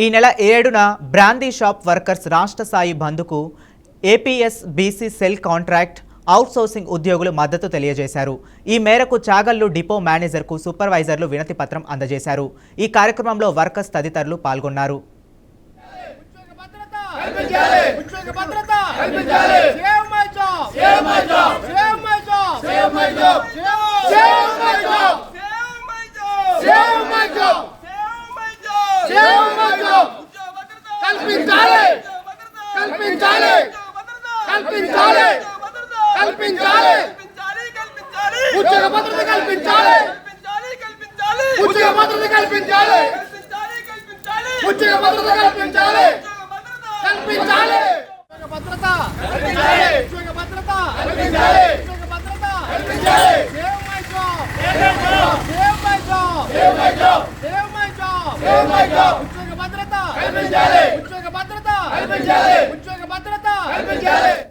ఈ నెల 7న brandy shop workers రాష్ట్ర స్థాయి బంద్కు ఏపీఎస్బీసీ సెల్ కాంట్రాక్ట్ అవుట్సోర్సింగ్ ఉద్యోగులు మద్దతు తెలియజేశారు. ఈ మేరకు చాగల్లు డిపో మేనేజర్కు సూపర్వైజర్లు వినతి పత్రం అందజేశారు. ఈ కార్యక్రమంలో వర్కర్స్ తదితరులు పాల్గొన్నారు. Save my job!